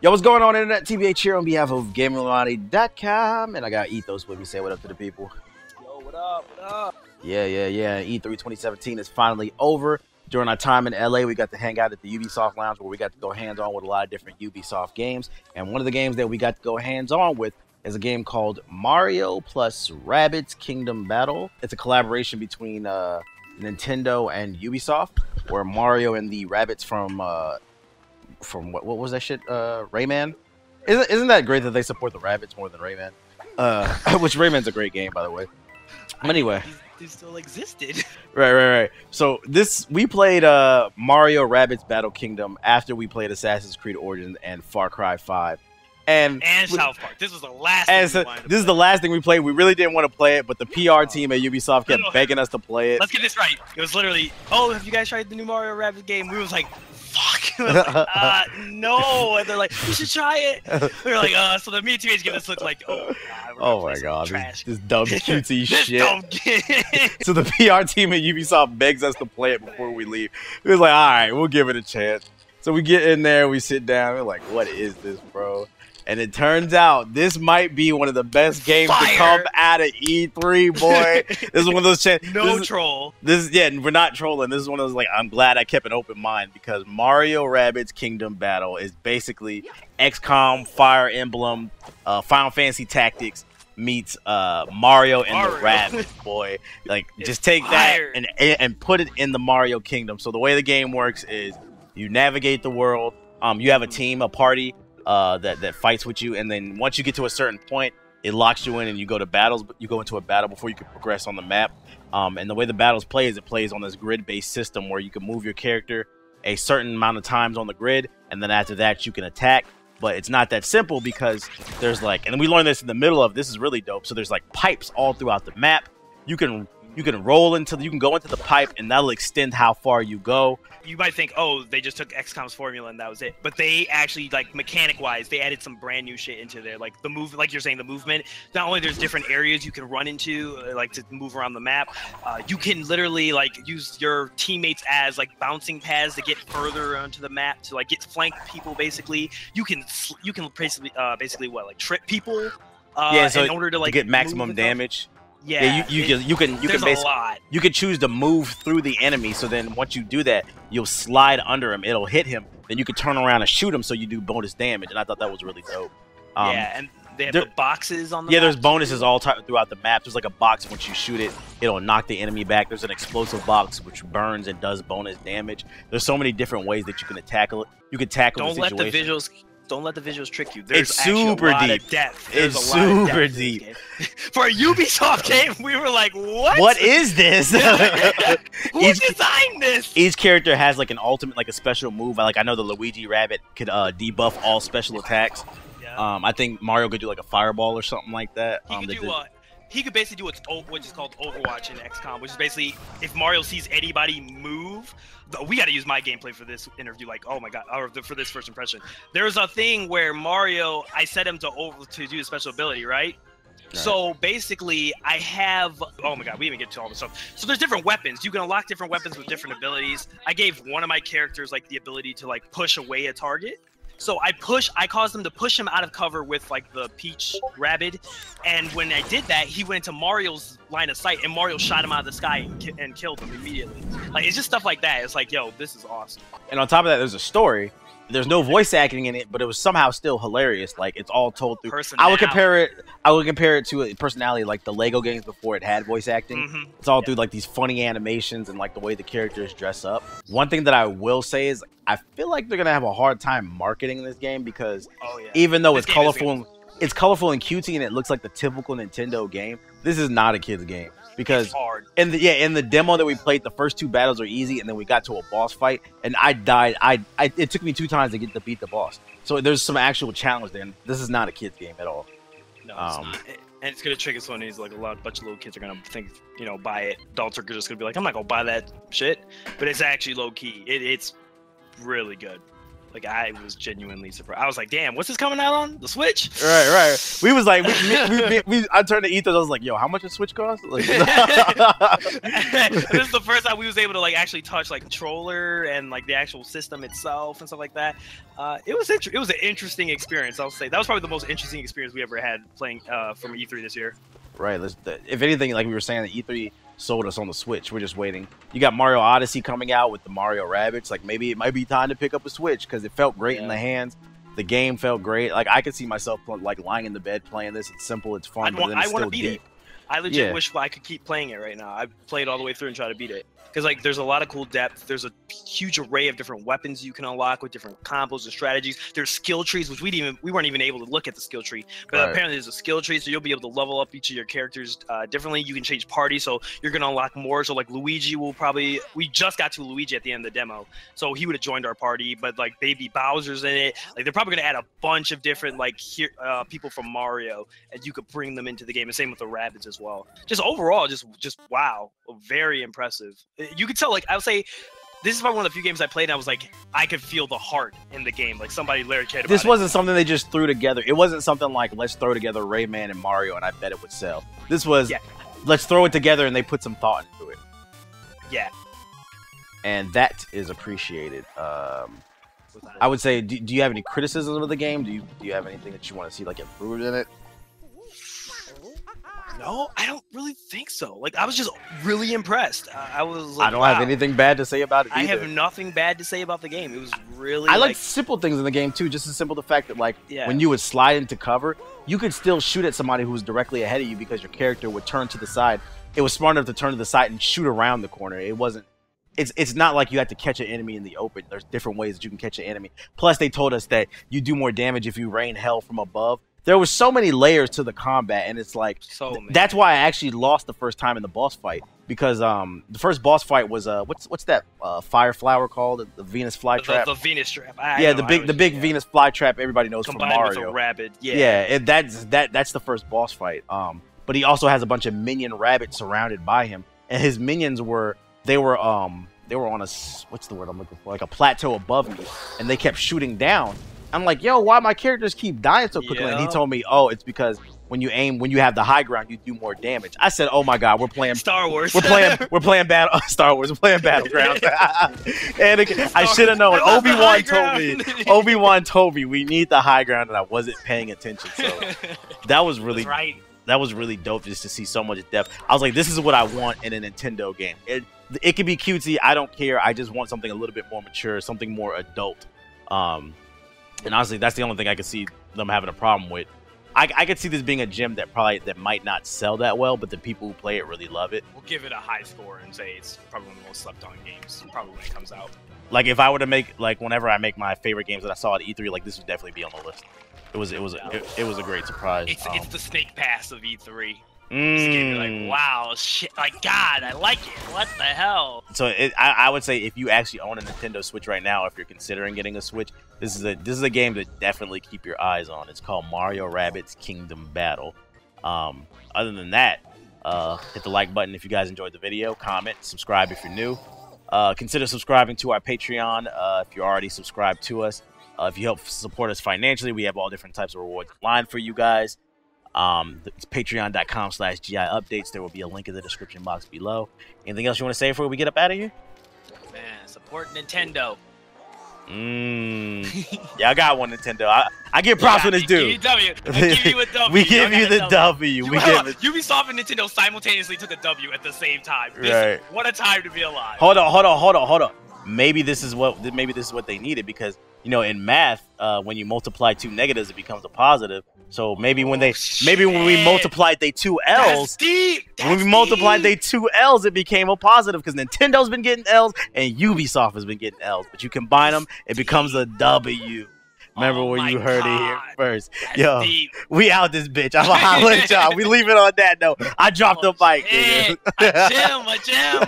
Yo, what's going on, Internet TBH here on behalf of Illuminaughty.com, and I got Ethos with me. Say what up to the people. Yo, what up? What up? Yeah. E3 2017 is finally over. During our time in LA, we got to hang out at the Ubisoft Lounge where we got to go hands-on with a lot of different Ubisoft games. And one of the games that we got to go hands-on with is a game called Mario plus Rabbids Kingdom Battle. It's a collaboration between Nintendo and Ubisoft, where Mario and the Rabbids from what was that shit? Rayman. Isn't that great that they support the Rabbids more than Rayman? Which Rayman's a great game, by the way. But anyway, these still existed. Right. So we played Mario Rabbids Battle Kingdom after we played Assassin's Creed Origins and Far Cry 5. And South Park. This was the last thing this is the last thing we played. We really didn't want to play it, but the PR team at Ubisoft kept begging us to play it. Let's get this right. It was literally, oh, have you guys tried the new Mario Rabbids game? We was like, fuck. Was like, no. And they're like, you should try it. We were like, so the me and TBH give this look like, oh my god, this dumb cutesy shit. Dumb So the PR team at Ubisoft begs us to play it before we leave. It was like, all right, we'll give it a chance. So we get in there, we sit down, we're like, what is this, bro? And it turns out this might be one of the best games to come out of E3, boy. This is one of those troll. We're not trolling. This is one of those, like, I'm glad I kept an open mind, because Mario Rabbids Kingdom Battle is basically XCOM, Fire Emblem, Final Fantasy Tactics meets Mario and the Rabbids, boy. Like, just take that and put it in the Mario Kingdom. So the way the game works is you navigate the world. You have a team, a party that fights with you, and then once you get to a certain point, it locks you in and you go to battles. You go into a battle before you can progress on the map. And the way the battles play is it plays on this grid-based system where you can move your character a certain amount of times on the grid, and then after that you can attack. But it's not that simple, because there's like, and we learned this in the middle of, this is really dope, so there's like pipes all throughout the map. You can go into the pipe, and that'll extend how far you go. You might think, oh, they just took XCOM's formula and that was it. But they actually, like, mechanic-wise, they added some brand new shit into there. Like the move, like you're saying, the movement. Not only there's different areas you can run into, like to move around the map. You can literally like use your teammates as like bouncing pads to get further onto the map to like get flank people. Basically, you can basically what, like trip people. So in order to like get maximum damage. Yeah, you can choose to move through the enemy. So then once you do that, you'll slide under him. It'll hit him. Then you can turn around and shoot him, so you do bonus damage. And I thought that was really dope. And they have the boxes on the map there's bonuses all throughout the map. There's like a box, once you shoot it, it'll knock the enemy back. There's an explosive box which burns and does bonus damage. There's so many different ways that you can tackle it. You can tackle the situation. Don't let the visuals trick you. There's it's super deep. It's super deep. For a Ubisoft game, we were like, what? What is this? Who designed this? Each character has like an ultimate, like a special move. Like I know the Luigi Rabbit could debuff all special attacks. Yeah. I think Mario could do like a fireball or something like that. He could basically do what is called Overwatch in XCOM, which is basically if Mario sees anybody move. We got to use my gameplay for this interview, like, oh my god, or for this first impression. There's a thing where Mario, I set him to do a special ability, right? So basically, I have, oh my god, we didn't even get to all this stuff. So there's different weapons. You can unlock different weapons with different abilities. I gave one of my characters like the ability to like push away a target. So I caused him to push him out of cover with like the Peach Rabbid, and when I did that, he went into Mario's line of sight, and Mario shot him out of the sky and killed him immediately. Like, it's just stuff like that. It's like, yo, this is awesome. And on top of that, there's a story. There's no voice acting in it, but it was somehow still hilarious. Like, it's all told through. I would compare it to a personality like the Lego games before it had voice acting. It's all through like these funny animations and like the way the characters dress up. One thing that I will say is I feel like they're gonna have a hard time marketing this game, because even though it's colorful and cutesy and it looks like the typical Nintendo game, this is not a kid's game. Because in the demo that we played, the first two battles are easy, and then we got to a boss fight, and I died. It took me 2 times to get to beat the boss. So there's some actual challenge there. And this is not a kid's game at all. No, it's not. And it's gonna trigger someone who's like a bunch of little kids are gonna think, buy it. Adults are just gonna be like, I'm not gonna buy that shit. But it's actually low key. It's really good. Like I was genuinely surprised. I was like, damn, what's this coming out on the Switch? Right. We was like, I turned to Ethos. I was like, yo, how much does Switch cost? Like, This is the first time we was able to like actually touch like controller and like the actual system itself and stuff like that. It was an interesting experience. I'll say that was probably the most interesting experience we ever had playing from E3 this year. Right. If anything, like we were saying, the E3 sold us on the Switch. We're just waiting. You got Mario Odyssey coming out with the Mario Rabbids. Like maybe it might be time to pick up a Switch because it felt great in the hands. The game felt great. Like I could see myself like lying in the bed playing this. It's simple. It's fun. But then it's still deep. I legit wish I could keep playing it right now. I played all the way through and try to beat it. Because like there's a lot of cool depth. There's a huge array of different weapons you can unlock with different combos and strategies. There's skill trees, which we weren't even able to look at the skill tree. But apparently there's a skill tree, so you'll be able to level up each of your characters differently. You can change parties, so you're gonna unlock more. So like Luigi will probably we just got to Luigi at the end of the demo, so he would have joined our party. But like Baby Bowser's in it. Like they're probably gonna add a bunch of different like people from Mario, and you could bring them into the game. And same with the Rabbids as well. Just overall, just wow, very impressive. You could tell, like, I would say, this is probably one of the few games I played, and I was like, I could feel the heart in the game. Like, somebody literally cared about it. This wasn't something they just threw together. It wasn't something like, let's throw together Rayman and Mario, and I bet it would sell. This was, let's throw it together, and they put some thought into it. Yeah. And that is appreciated. I would say, do you have any criticisms of the game? Do you have anything that you want to see, like, improved in it? No, I don't really think so. Like, I was just really impressed. I was like, I don't have anything bad to say about it either. I have nothing bad to say about the game. It was really I like simple things in the game, too. Just as simple the fact that, like, when you would slide into cover, you could still shoot at somebody who was directly ahead of you because your character would turn to the side. It was smart enough to turn to the side and shoot around the corner. It wasn't... It's not like you have to catch an enemy in the open. There's different ways that you can catch an enemy. Plus, they told us that you do more damage if you rain hell from above. There was so many layers to the combat, and it's like that's why I actually lost the first time in the boss fight because the first boss fight was what's that fire flower called, the Venus flytrap? The Venus trap. The big Venus flytrap everybody knows from Mario. With a rabbit. That's the first boss fight. But he also has a bunch of minion rabbits surrounded by him, and his minions were on a what's the word I'm looking for, like a plateau above me, and they kept shooting down. I'm like, yo, why my characters keep dying so quickly? And he told me, oh, it's because when you have the high ground, you do more damage. I said, oh my god, we're playing Star Wars. We're playing battle Star Wars. We're playing Battlegrounds. And I should have known. Obi-Wan told me we need the high ground, and I wasn't paying attention. So that was really dope just to see so much depth. I was like, this is what I want in a Nintendo game. It could be cutesy. I don't care. I just want something a little bit more mature, something more adult. And honestly, that's the only thing I could see them having a problem with. I could see this being a gem that might not sell that well, but the people who play it really love it. We'll give it a high score and say it's probably one of the most slept on games, probably when it comes out. Like if I were to make, like whenever I make my favorite games that I saw at E3, like this would definitely be on the list. It was a great surprise. It's the Snake Pass of E3. You're like, wow, shit, like, God, I like it. What the hell? So I would say if you actually own a Nintendo Switch right now, if you're considering getting a Switch, this is a game to definitely keep your eyes on. It's called Mario Rabbids Kingdom Battle. Other than that, hit the like button if you guys enjoyed the video. Comment, subscribe if you're new. Consider subscribing to our Patreon if you're already subscribed to us. If you help support us financially, we have all different types of rewards lined for you guys. It's patreon.com/GI updates. There will be a link in the description box below. Anything else you want to say before we get up out of here? Man, support Nintendo. Yeah, I got one, Nintendo. I give props when it's due. Give you a W. We give you the W. Ubisoft and Nintendo simultaneously took a W at the same time. What a time to be alive. Hold on. Maybe this is what they needed, because in math, when you multiply two negatives, it becomes a positive. So maybe when we multiplied they two L's, they two L's, it became a positive, because Nintendo's been getting L's and Ubisoft has been getting L's. But you combine them, it becomes a W. Remember where you heard it here first. Yo, we out this bitch. I'm gonna holler at y'all. We leave it on that note. I dropped the mic. A gem.